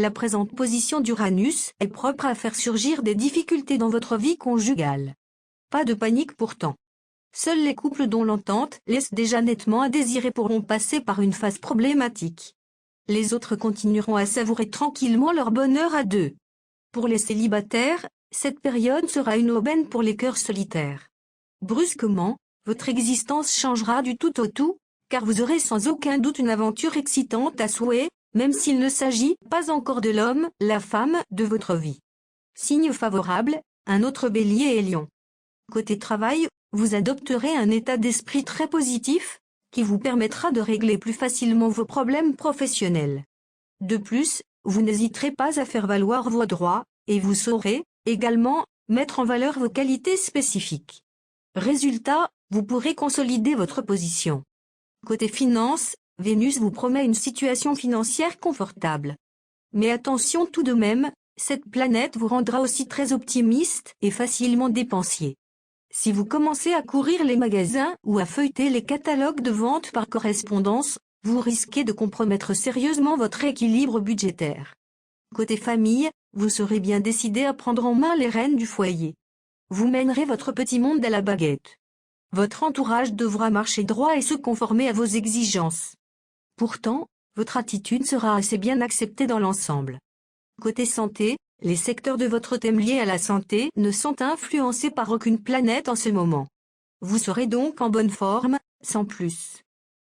la présente position d'Uranus est propre à faire surgir des difficultés dans votre vie conjugale. Pas de panique pourtant. Seuls les couples dont l'entente laisse déjà nettement à désirer pourront passer par une phase problématique. Les autres continueront à savourer tranquillement leur bonheur à deux. Pour les célibataires, cette période sera une aubaine pour les cœurs solitaires. Brusquement, votre existence changera du tout au tout, car vous aurez sans aucun doute une aventure excitante à souhait, même s'il ne s'agit pas encore de l'homme, la femme de votre vie. Signe favorable, un autre Bélier et Lion. Côté travail, vous adopterez un état d'esprit très positif, qui vous permettra de régler plus facilement vos problèmes professionnels. De plus, vous n'hésiterez pas à faire valoir vos droits, et vous saurez, également, mettre en valeur vos qualités spécifiques. Résultat, vous pourrez consolider votre position. Côté finance, Vénus vous promet une situation financière confortable. Mais attention tout de même, cette planète vous rendra aussi très optimiste et facilement dépensier. Si vous commencez à courir les magasins ou à feuilleter les catalogues de vente par correspondance, vous risquez de compromettre sérieusement votre équilibre budgétaire. Côté famille, vous serez bien décidé à prendre en main les rênes du foyer. Vous mènerez votre petit monde à la baguette. Votre entourage devra marcher droit et se conformer à vos exigences. Pourtant, votre attitude sera assez bien acceptée dans l'ensemble. Côté santé, les secteurs de votre thème liés à la santé ne sont influencés par aucune planète en ce moment. Vous serez donc en bonne forme, sans plus.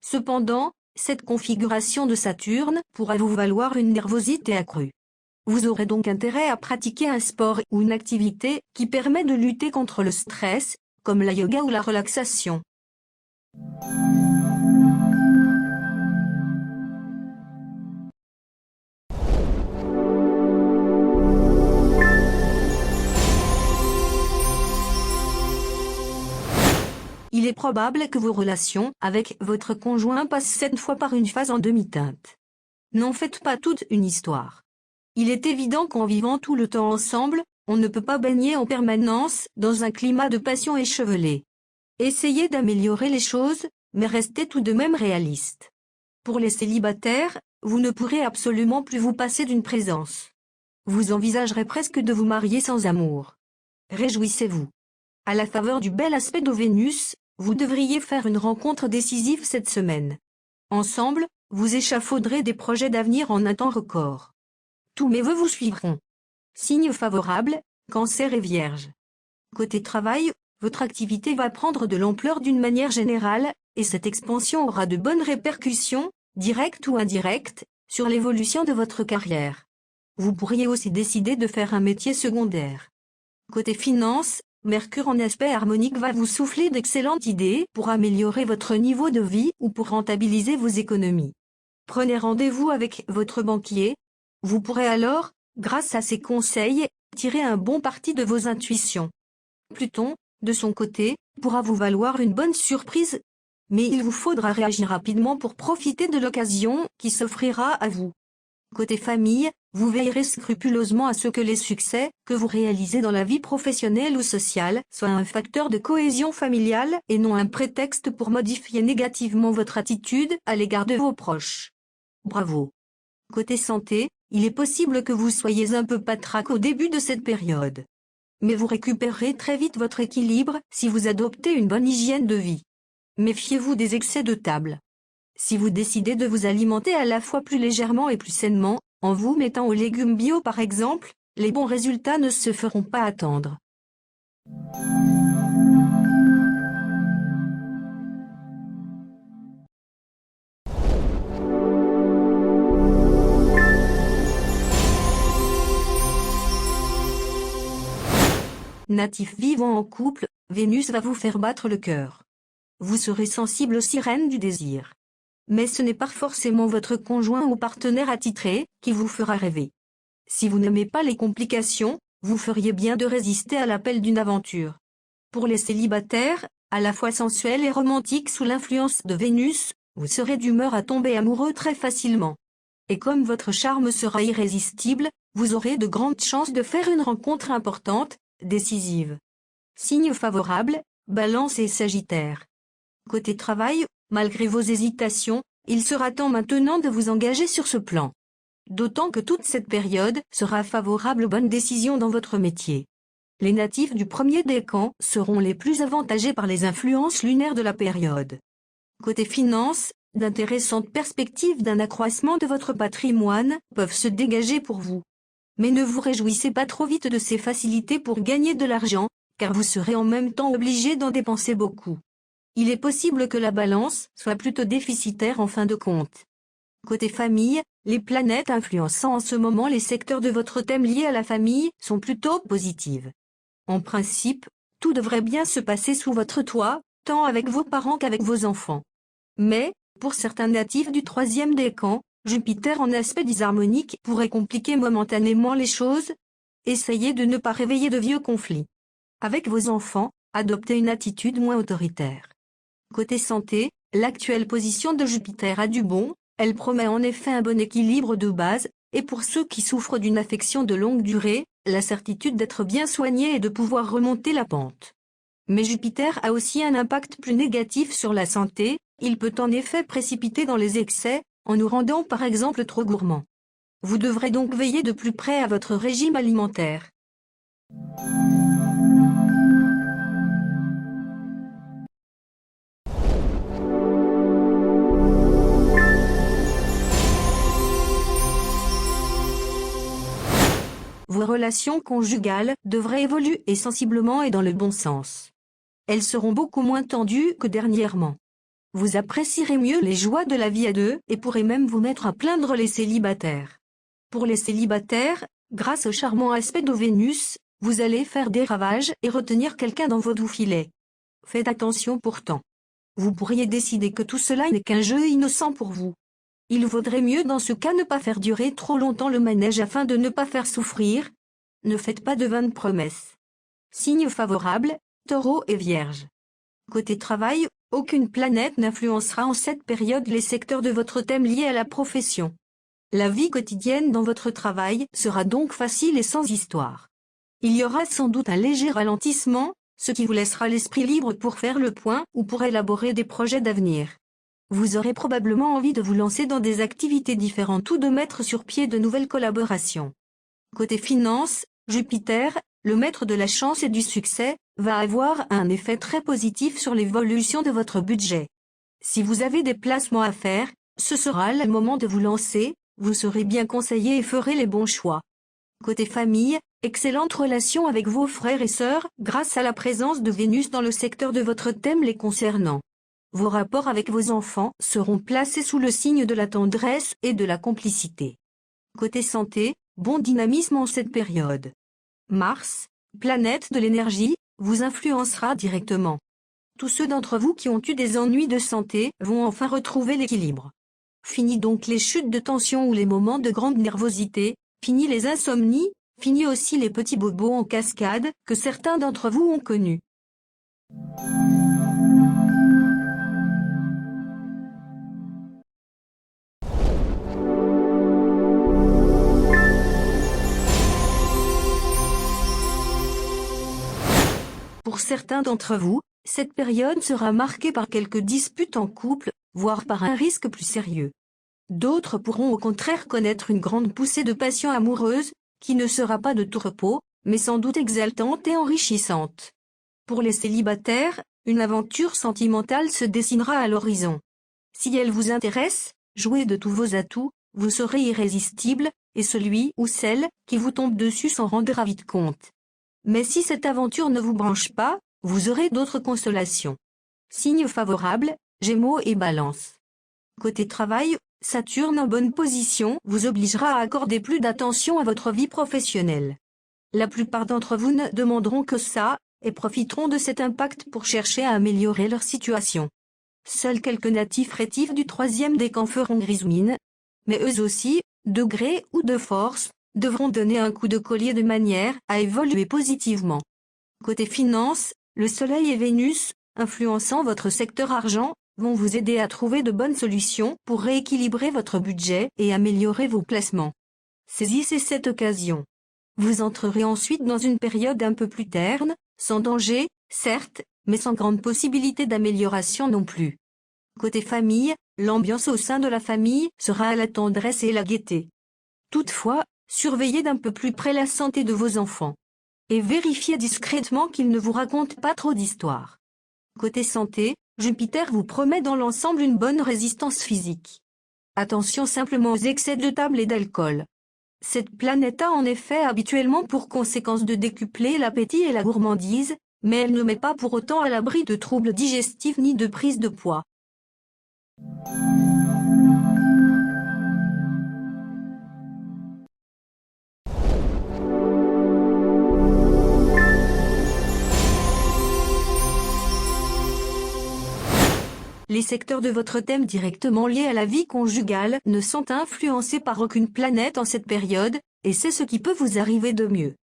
Cependant, cette configuration de Saturne pourra vous valoir une nervosité accrue. Vous aurez donc intérêt à pratiquer un sport ou une activité qui permet de lutter contre le stress, comme la yoga ou la relaxation. Il est probable que vos relations avec votre conjoint passent cette fois par une phase en demi-teinte. N'en faites pas toute une histoire. Il est évident qu'en vivant tout le temps ensemble, on ne peut pas baigner en permanence dans un climat de passion échevelée. Essayez d'améliorer les choses, mais restez tout de même réaliste. Pour les célibataires, vous ne pourrez absolument plus vous passer d'une présence. Vous envisagerez presque de vous marier sans amour. Réjouissez-vous. À la faveur du bel aspect de Vénus, vous devriez faire une rencontre décisive cette semaine. Ensemble, vous échafauderez des projets d'avenir en un temps record. Tous mes vœux vous suivront. Signe favorable, Cancer et Vierge. Côté travail, votre activité va prendre de l'ampleur d'une manière générale, et cette expansion aura de bonnes répercussions, directes ou indirectes, sur l'évolution de votre carrière. Vous pourriez aussi décider de faire un métier secondaire. Côté finance, Mercure en aspect harmonique va vous souffler d'excellentes idées pour améliorer votre niveau de vie ou pour rentabiliser vos économies. Prenez rendez-vous avec votre banquier. Vous pourrez alors, grâce à ses conseils, tirer un bon parti de vos intuitions. Pluton, de son côté, pourra vous valoir une bonne surprise, mais il vous faudra réagir rapidement pour profiter de l'occasion qui s'offrira à vous. Côté famille, vous veillerez scrupuleusement à ce que les succès que vous réalisez dans la vie professionnelle ou sociale soient un facteur de cohésion familiale et non un prétexte pour modifier négativement votre attitude à l'égard de vos proches. Bravo! Côté santé, il est possible que vous soyez un peu patraque au début de cette période. Mais vous récupérerez très vite votre équilibre si vous adoptez une bonne hygiène de vie. Méfiez-vous des excès de table. Si vous décidez de vous alimenter à la fois plus légèrement et plus sainement, en vous mettant aux légumes bio par exemple, les bons résultats ne se feront pas attendre. Natif vivant en couple, Vénus va vous faire battre le cœur. Vous serez sensible aux sirènes du désir. Mais ce n'est pas forcément votre conjoint ou partenaire attitré qui vous fera rêver. Si vous n'aimez pas les complications, vous feriez bien de résister à l'appel d'une aventure. Pour les célibataires, à la fois sensuels et romantiques sous l'influence de Vénus, vous serez d'humeur à tomber amoureux très facilement. Et comme votre charme sera irrésistible, vous aurez de grandes chances de faire une rencontre importante, décisive. Signe favorable, Balance et Sagittaire. Côté travail, malgré vos hésitations, il sera temps maintenant de vous engager sur ce plan. d'autant que toute cette période sera favorable aux bonnes décisions dans votre métier. Les natifs du premier décan seront les plus avantagés par les influences lunaires de la période. Côté finances, d'intéressantes perspectives d'un accroissement de votre patrimoine peuvent se dégager pour vous. Mais ne vous réjouissez pas trop vite de ces facilités pour gagner de l'argent, car vous serez en même temps obligé d'en dépenser beaucoup. Il est possible que la balance soit plutôt déficitaire en fin de compte. Côté famille, les planètes influençant en ce moment les secteurs de votre thème liés à la famille sont plutôt positives. En principe, tout devrait bien se passer sous votre toit, tant avec vos parents qu'avec vos enfants. Mais, pour certains natifs du troisième décan, Jupiter en aspect disharmonique pourrait compliquer momentanément les choses. Essayez de ne pas réveiller de vieux conflits. Avec vos enfants, adoptez une attitude moins autoritaire. Côté santé, l'actuelle position de Jupiter a du bon, elle promet en effet un bon équilibre de base, et pour ceux qui souffrent d'une affection de longue durée, la certitude d'être bien soigné et de pouvoir remonter la pente. Mais Jupiter a aussi un impact plus négatif sur la santé, il peut en effet précipiter dans les excès, en nous rendant par exemple trop gourmands. Vous devrez donc veiller de plus près à votre régime alimentaire. Vos relations conjugales devraient évoluer sensiblement et dans le bon sens. Elles seront beaucoup moins tendues que dernièrement. Vous apprécierez mieux les joies de la vie à deux et pourrez même vous mettre à plaindre les célibataires. Pour les célibataires, grâce au charmant aspect de Vénus, vous allez faire des ravages et retenir quelqu'un dans vos doux filets. Faites attention pourtant. Vous pourriez décider que tout cela n'est qu'un jeu innocent pour vous. Il vaudrait mieux dans ce cas ne pas faire durer trop longtemps le manège afin de ne pas faire souffrir. Ne faites pas de vaines promesses. Signes favorables, Taureau et Vierge. Côté travail, aucune planète n'influencera en cette période les secteurs de votre thème liés à la profession. La vie quotidienne dans votre travail sera donc facile et sans histoire. Il y aura sans doute un léger ralentissement, ce qui vous laissera l'esprit libre pour faire le point ou pour élaborer des projets d'avenir. Vous aurez probablement envie de vous lancer dans des activités différentes ou de mettre sur pied de nouvelles collaborations. Côté finances, Jupiter, le maître de la chance et du succès, va avoir un effet très positif sur l'évolution de votre budget. Si vous avez des placements à faire, ce sera le moment de vous lancer, vous serez bien conseillé et ferez les bons choix. Côté famille, excellente relation avec vos frères et sœurs, grâce à la présence de Vénus dans le secteur de votre thème les concernant. Vos rapports avec vos enfants seront placés sous le signe de la tendresse et de la complicité. Côté santé, bon dynamisme en cette période. Mars, planète de l'énergie, vous influencera directement. Tous ceux d'entre vous qui ont eu des ennuis de santé vont enfin retrouver l'équilibre. Fini donc les chutes de tension ou les moments de grande nervosité, fini les insomnies, fini aussi les petits bobos en cascade que certains d'entre vous ont connus. Pour certains d'entre vous, cette période sera marquée par quelques disputes en couple, voire par un risque plus sérieux. D'autres pourront au contraire connaître une grande poussée de passion amoureuse, qui ne sera pas de tout repos, mais sans doute exaltante et enrichissante. Pour les célibataires, une aventure sentimentale se dessinera à l'horizon. Si elle vous intéresse, jouez de tous vos atouts, vous serez irrésistible, et celui ou celle qui vous tombe dessus s'en rendra vite compte. Mais si cette aventure ne vous branche pas, vous aurez d'autres consolations. Signes favorables, Gémeaux et Balance. Côté travail, Saturne en bonne position vous obligera à accorder plus d'attention à votre vie professionnelle. La plupart d'entre vous ne demanderont que ça, et profiteront de cet impact pour chercher à améliorer leur situation. Seuls quelques natifs rétifs du troisième décan feront grise mine, mais eux aussi, de gré ou de force, devront donner un coup de collier de manière à évoluer positivement. Côté finances, le Soleil et Vénus, influençant votre secteur argent, vont vous aider à trouver de bonnes solutions pour rééquilibrer votre budget et améliorer vos placements. Saisissez cette occasion. Vous entrerez ensuite dans une période un peu plus terne, sans danger, certes, mais sans grande possibilité d'amélioration non plus. Côté famille, l'ambiance au sein de la famille sera à la tendresse et la gaieté. Toutefois, surveillez d'un peu plus près la santé de vos enfants. Et vérifiez discrètement qu'ils ne vous racontent pas trop d'histoires. Côté santé, Jupiter vous promet dans l'ensemble une bonne résistance physique. Attention simplement aux excès de table et d'alcool. Cette planète a en effet habituellement pour conséquence de décupler l'appétit et la gourmandise, mais elle ne met pas pour autant à l'abri de troubles digestifs ni de prise de poids. Les secteurs de votre thème directement liés à la vie conjugale ne sont influencés par aucune planète en cette période, et c'est ce qui peut vous arriver de mieux.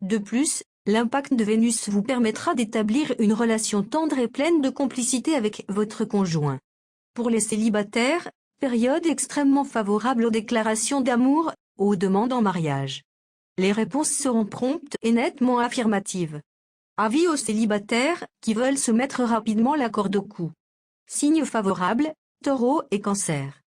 De plus, l'impact de Vénus vous permettra d'établir une relation tendre et pleine de complicité avec votre conjoint. Pour les célibataires, période extrêmement favorable aux déclarations d'amour, aux demandes en mariage. Les réponses seront promptes et nettement affirmatives. Avis aux célibataires qui veulent se mettre rapidement la corde au cou. Signes favorables, Taureau et Cancer.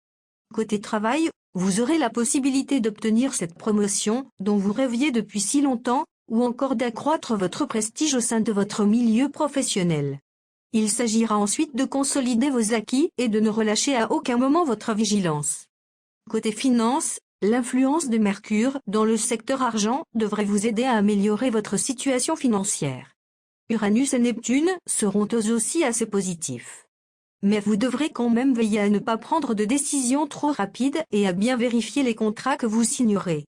Côté travail, vous aurez la possibilité d'obtenir cette promotion dont vous rêviez depuis si longtemps, ou encore d'accroître votre prestige au sein de votre milieu professionnel. Il s'agira ensuite de consolider vos acquis et de ne relâcher à aucun moment votre vigilance. Côté finance, l'influence de Mercure dans le secteur argent devrait vous aider à améliorer votre situation financière. Uranus et Neptune seront eux aussi assez positifs. Mais vous devrez quand même veiller à ne pas prendre de décisions trop rapides et à bien vérifier les contrats que vous signerez.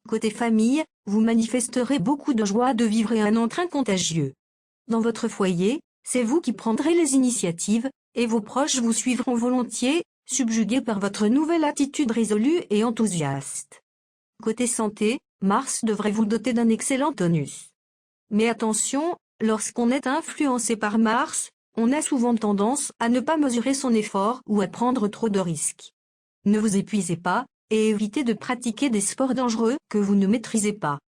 Côté famille, vous manifesterez beaucoup de joie de vivre et un entrain contagieux. Dans votre foyer, c'est vous qui prendrez les initiatives, et vos proches vous suivront volontiers, subjugués par votre nouvelle attitude résolue et enthousiaste. Côté santé, Mars devrait vous doter d'un excellent tonus. Mais attention, lorsqu'on est influencé par Mars, on a souvent tendance à ne pas mesurer son effort ou à prendre trop de risques. Ne vous épuisez pas, et évitez de pratiquer des sports dangereux que vous ne maîtrisez pas.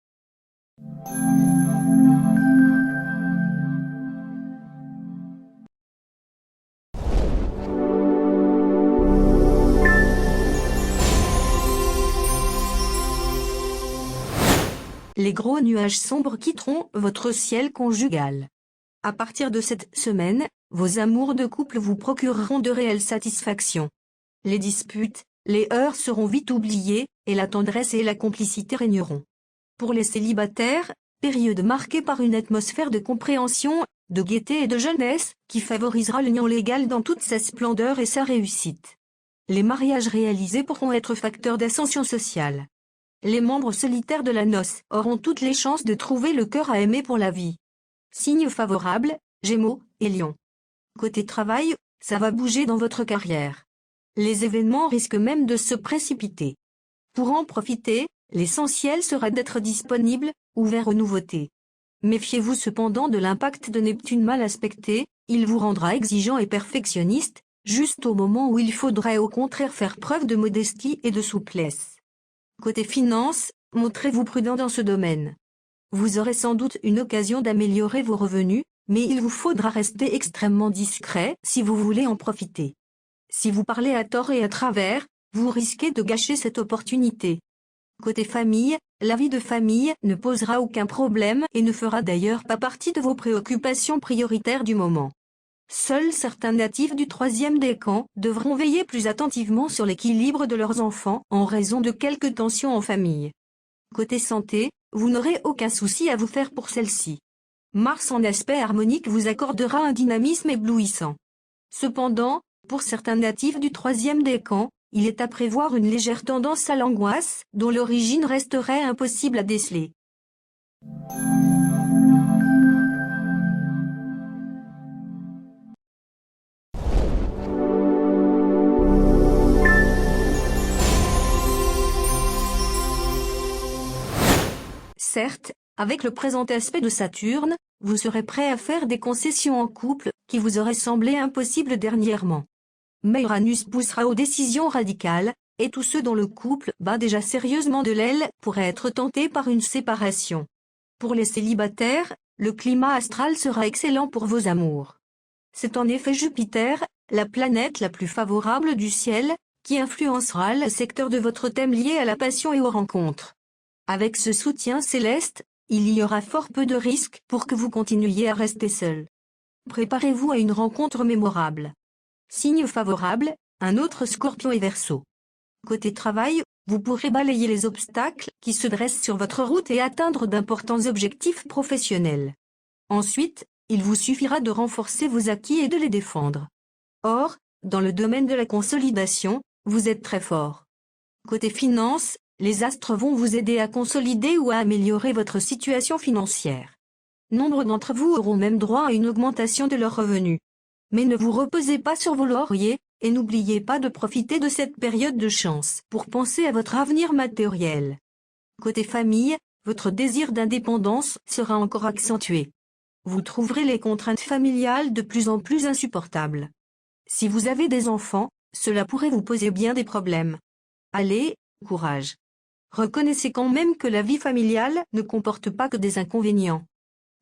Les gros nuages sombres quitteront votre ciel conjugal. À partir de cette semaine, vos amours de couple vous procureront de réelles satisfactions. Les disputes, les heurts seront vite oubliés, et la tendresse et la complicité régneront. Pour les célibataires, période marquée par une atmosphère de compréhension, de gaieté et de jeunesse, qui favorisera l'union légale dans toute sa splendeur et sa réussite. Les mariages réalisés pourront être facteurs d'ascension sociale. Les membres solitaires de la noce auront toutes les chances de trouver le cœur à aimer pour la vie. Signes favorables, Gémeaux et Lion. Côté travail, ça va bouger dans votre carrière. Les événements risquent même de se précipiter. Pour en profiter, l'essentiel sera d'être disponible, ouvert aux nouveautés. Méfiez-vous cependant de l'impact de Neptune mal aspecté, il vous rendra exigeant et perfectionniste, juste au moment où il faudrait au contraire faire preuve de modestie et de souplesse. Côté finance, montrez-vous prudent dans ce domaine. Vous aurez sans doute une occasion d'améliorer vos revenus, mais il vous faudra rester extrêmement discret si vous voulez en profiter. Si vous parlez à tort et à travers, vous risquez de gâcher cette opportunité. Côté famille, la vie de famille ne posera aucun problème et ne fera d'ailleurs pas partie de vos préoccupations prioritaires du moment. Seuls certains natifs du 3e décan devront veiller plus attentivement sur l'équilibre de leurs enfants en raison de quelques tensions en famille. Côté santé, vous n'aurez aucun souci à vous faire pour celle-ci. Mars en aspect harmonique vous accordera un dynamisme éblouissant. Cependant, pour certains natifs du 3e décan, il est à prévoir une légère tendance à l'angoisse, dont l'origine resterait impossible à déceler. Certes, avec le présent aspect de Saturne, vous serez prêt à faire des concessions en couple, qui vous auraient semblé impossibles dernièrement. Mais Uranus poussera aux décisions radicales, et tous ceux dont le couple bat déjà sérieusement de l'aile pourraient être tentés par une séparation. Pour les célibataires, le climat astral sera excellent pour vos amours. C'est en effet Jupiter, la planète la plus favorable du ciel, qui influencera le secteur de votre thème lié à la passion et aux rencontres. Avec ce soutien céleste, il y aura fort peu de risques pour que vous continuiez à rester seul. Préparez-vous à une rencontre mémorable. Signe favorable, un autre Scorpion et Verseau. Côté travail, vous pourrez balayer les obstacles qui se dressent sur votre route et atteindre d'importants objectifs professionnels. Ensuite, il vous suffira de renforcer vos acquis et de les défendre. Or, dans le domaine de la consolidation, vous êtes très fort. Côté finance, les astres vont vous aider à consolider ou à améliorer votre situation financière. Nombre d'entre vous auront même droit à une augmentation de leurs revenus. Mais ne vous reposez pas sur vos lauriers, et n'oubliez pas de profiter de cette période de chance pour penser à votre avenir matériel. Côté famille, votre désir d'indépendance sera encore accentué. Vous trouverez les contraintes familiales de plus en plus insupportables. Si vous avez des enfants, cela pourrait vous poser bien des problèmes. Allez, courage. Reconnaissez quand même que la vie familiale ne comporte pas que des inconvénients.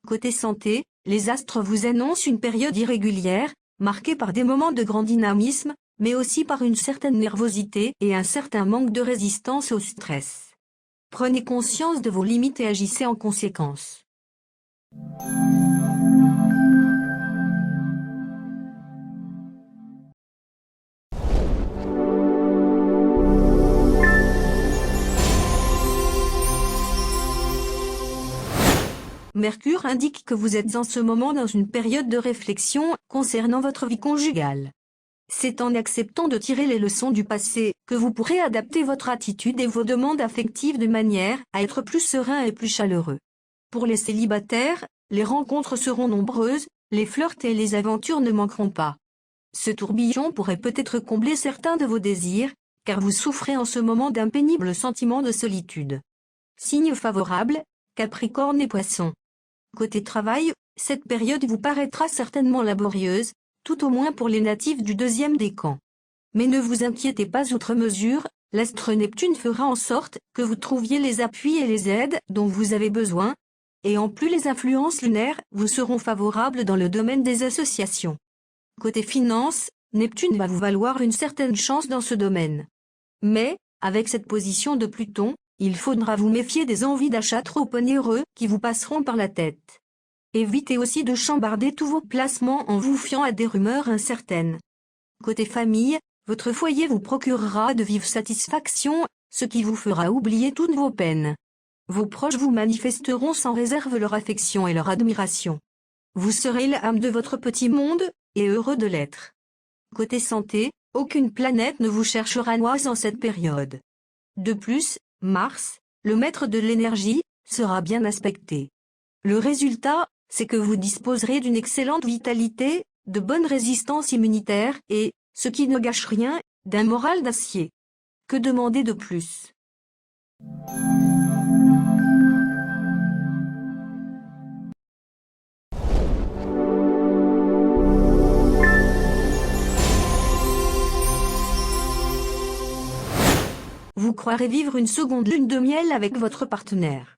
Côté santé, les astres vous annoncent une période irrégulière, marquée par des moments de grand dynamisme, mais aussi par une certaine nervosité et un certain manque de résistance au stress. Prenez conscience de vos limites et agissez en conséquence. Mercure indique que vous êtes en ce moment dans une période de réflexion concernant votre vie conjugale. C'est en acceptant de tirer les leçons du passé que vous pourrez adapter votre attitude et vos demandes affectives de manière à être plus serein et plus chaleureux. Pour les célibataires, les rencontres seront nombreuses, les flirts et les aventures ne manqueront pas. Ce tourbillon pourrait peut-être combler certains de vos désirs, car vous souffrez en ce moment d'un pénible sentiment de solitude. Signe favorable, Capricorne et Poissons. Côté travail, cette période vous paraîtra certainement laborieuse, tout au moins pour les natifs du deuxième décan. Mais ne vous inquiétez pas outre mesure, l'astre Neptune fera en sorte que vous trouviez les appuis et les aides dont vous avez besoin, et en plus les influences lunaires vous seront favorables dans le domaine des associations. Côté finance, Neptune va vous valoir une certaine chance dans ce domaine. Mais, avec cette position de Pluton, il faudra vous méfier des envies d'achat trop onéreux qui vous passeront par la tête. Évitez aussi de chambarder tous vos placements en vous fiant à des rumeurs incertaines. Côté famille, votre foyer vous procurera de vives satisfactions, ce qui vous fera oublier toutes vos peines. Vos proches vous manifesteront sans réserve leur affection et leur admiration. Vous serez l'âme de votre petit monde, et heureux de l'être. Côté santé, aucune planète ne vous cherchera noise en cette période. De plus, Mars, le maître de l'énergie, sera bien aspecté. Le résultat, c'est que vous disposerez d'une excellente vitalité, de bonne résistance immunitaire et, ce qui ne gâche rien, d'un moral d'acier. Que demander de plus? Vous croirez vivre une seconde lune de miel avec votre partenaire.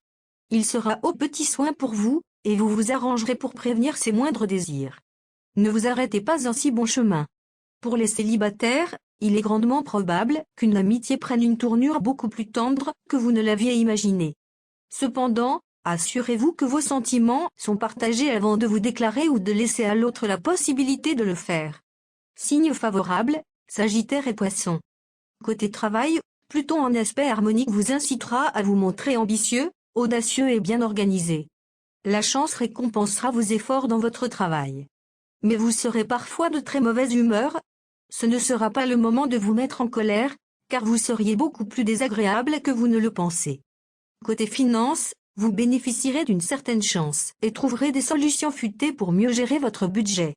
Il sera au petit soin pour vous, et vous vous arrangerez pour prévenir ses moindres désirs. Ne vous arrêtez pas en si bon chemin. Pour les célibataires, il est grandement probable qu'une amitié prenne une tournure beaucoup plus tendre que vous ne l'aviez imaginé. Cependant, assurez-vous que vos sentiments sont partagés avant de vous déclarer ou de laisser à l'autre la possibilité de le faire. Signe favorable, Sagittaire et Poissons. Côté travail, Pluton en aspect harmonique vous incitera à vous montrer ambitieux, audacieux et bien organisé. La chance récompensera vos efforts dans votre travail. Mais vous serez parfois de très mauvaise humeur. Ce ne sera pas le moment de vous mettre en colère, car vous seriez beaucoup plus désagréable que vous ne le pensez. Côté finance, vous bénéficierez d'une certaine chance et trouverez des solutions futées pour mieux gérer votre budget.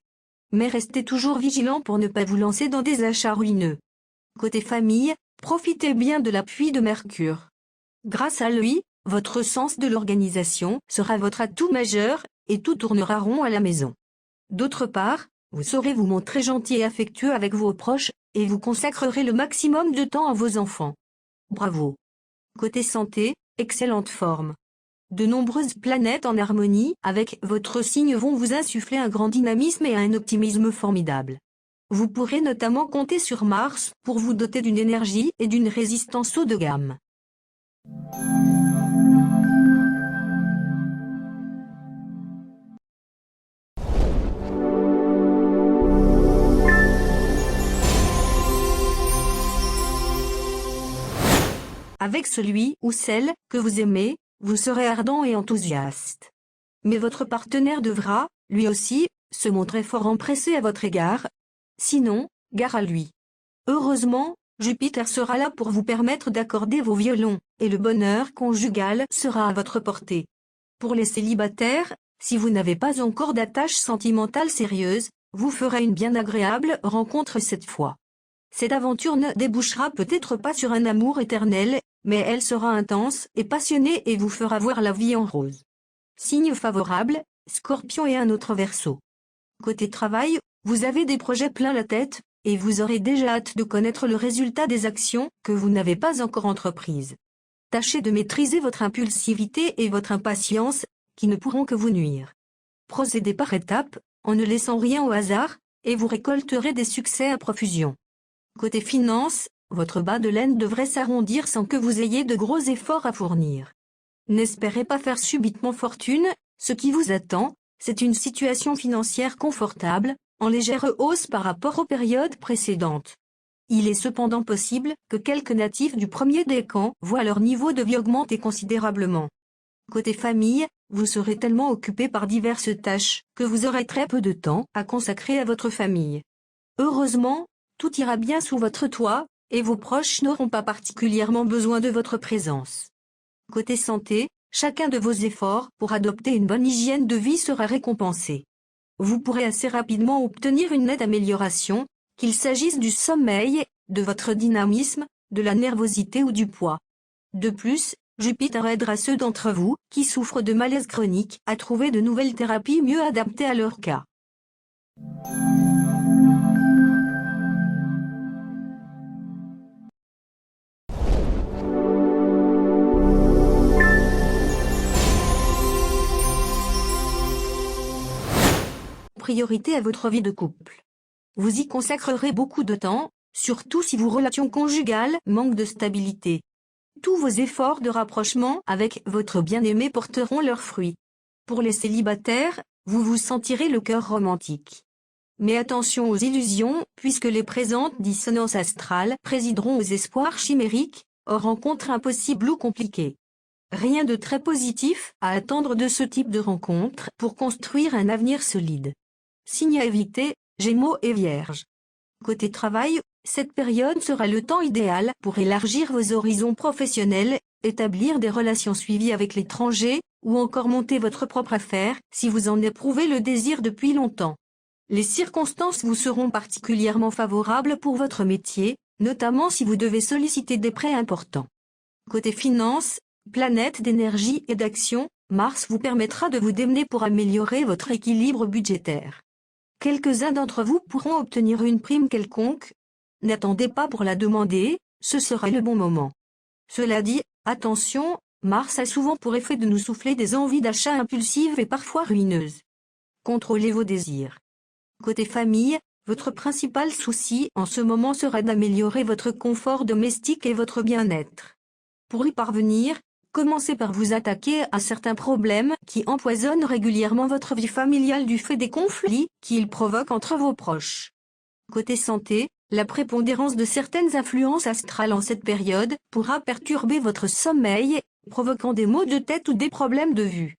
Mais restez toujours vigilant pour ne pas vous lancer dans des achats ruineux. Côté famille, profitez bien de l'appui de Mercure. Grâce à lui, votre sens de l'organisation sera votre atout majeur, et tout tournera rond à la maison. D'autre part, vous saurez vous montrer gentil et affectueux avec vos proches, et vous consacrerez le maximum de temps à vos enfants. Bravo! Côté santé, excellente forme. De nombreuses planètes en harmonie avec votre signe vont vous insuffler un grand dynamisme et un optimisme formidable. Vous pourrez notamment compter sur Mars pour vous doter d'une énergie et d'une résistance haut de gamme. Avec celui ou celle que vous aimez, vous serez ardent et enthousiaste. Mais votre partenaire devra, lui aussi, se montrer fort empressé à votre égard. Sinon, gare à lui. Heureusement, Jupiter sera là pour vous permettre d'accorder vos violons, et le bonheur conjugal sera à votre portée. Pour les célibataires, si vous n'avez pas encore d'attache sentimentale sérieuse, vous ferez une bien agréable rencontre cette fois. Cette aventure ne débouchera peut-être pas sur un amour éternel, mais elle sera intense et passionnée et vous fera voir la vie en rose. Signe favorable, Scorpion et un autre Verseau. Côté travail, vous avez des projets plein la tête, et vous aurez déjà hâte de connaître le résultat des actions que vous n'avez pas encore entreprises. Tâchez de maîtriser votre impulsivité et votre impatience, qui ne pourront que vous nuire. Procédez par étapes, en ne laissant rien au hasard, et vous récolterez des succès à profusion. Côté finance, votre bas de laine devrait s'arrondir sans que vous ayez de gros efforts à fournir. N'espérez pas faire subitement fortune, ce qui vous attend, c'est une situation financière confortable, en légère hausse par rapport aux périodes précédentes. Il est cependant possible que quelques natifs du premier décan voient leur niveau de vie augmenter considérablement. Côté famille, vous serez tellement occupé par diverses tâches que vous aurez très peu de temps à consacrer à votre famille. Heureusement, tout ira bien sous votre toit, et vos proches n'auront pas particulièrement besoin de votre présence. Côté santé, chacun de vos efforts pour adopter une bonne hygiène de vie sera récompensé. Vous pourrez assez rapidement obtenir une nette amélioration, qu'il s'agisse du sommeil, de votre dynamisme, de la nervosité ou du poids. De plus, Jupiter aidera ceux d'entre vous qui souffrent de malaise chronique à trouver de nouvelles thérapies mieux adaptées à leur cas. Priorité à votre vie de couple. Vous y consacrerez beaucoup de temps, surtout si vos relations conjugales manquent de stabilité. Tous vos efforts de rapprochement avec votre bien-aimé porteront leurs fruits. Pour les célibataires, vous vous sentirez le cœur romantique. Mais attention aux illusions, puisque les présentes dissonances astrales présideront aux espoirs chimériques, aux rencontres impossibles ou compliquées. Rien de très positif à attendre de ce type de rencontre pour construire un avenir solide. Signe à éviter, Gémeaux et Vierge. Côté travail, cette période sera le temps idéal pour élargir vos horizons professionnels, établir des relations suivies avec l'étranger, ou encore monter votre propre affaire si vous en éprouvez le désir depuis longtemps. Les circonstances vous seront particulièrement favorables pour votre métier, notamment si vous devez solliciter des prêts importants. Côté finance, planète d'énergie et d'action, Mars vous permettra de vous démener pour améliorer votre équilibre budgétaire. Quelques-uns d'entre vous pourront obtenir une prime quelconque. N'attendez pas pour la demander, ce sera le bon moment. Cela dit, attention, Mars a souvent pour effet de nous souffler des envies d'achat impulsives et parfois ruineuses. Contrôlez vos désirs. Côté famille, votre principal souci en ce moment sera d'améliorer votre confort domestique et votre bien-être. Pour y parvenir, commencez par vous attaquer à certains problèmes qui empoisonnent régulièrement votre vie familiale du fait des conflits qu'ils provoquent entre vos proches. Côté santé, la prépondérance de certaines influences astrales en cette période pourra perturber votre sommeil, provoquant des maux de tête ou des problèmes de vue.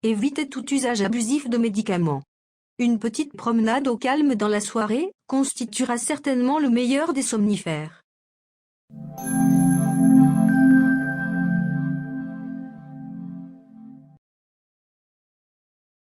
Évitez tout usage abusif de médicaments. Une petite promenade au calme dans la soirée constituera certainement le meilleur des somnifères.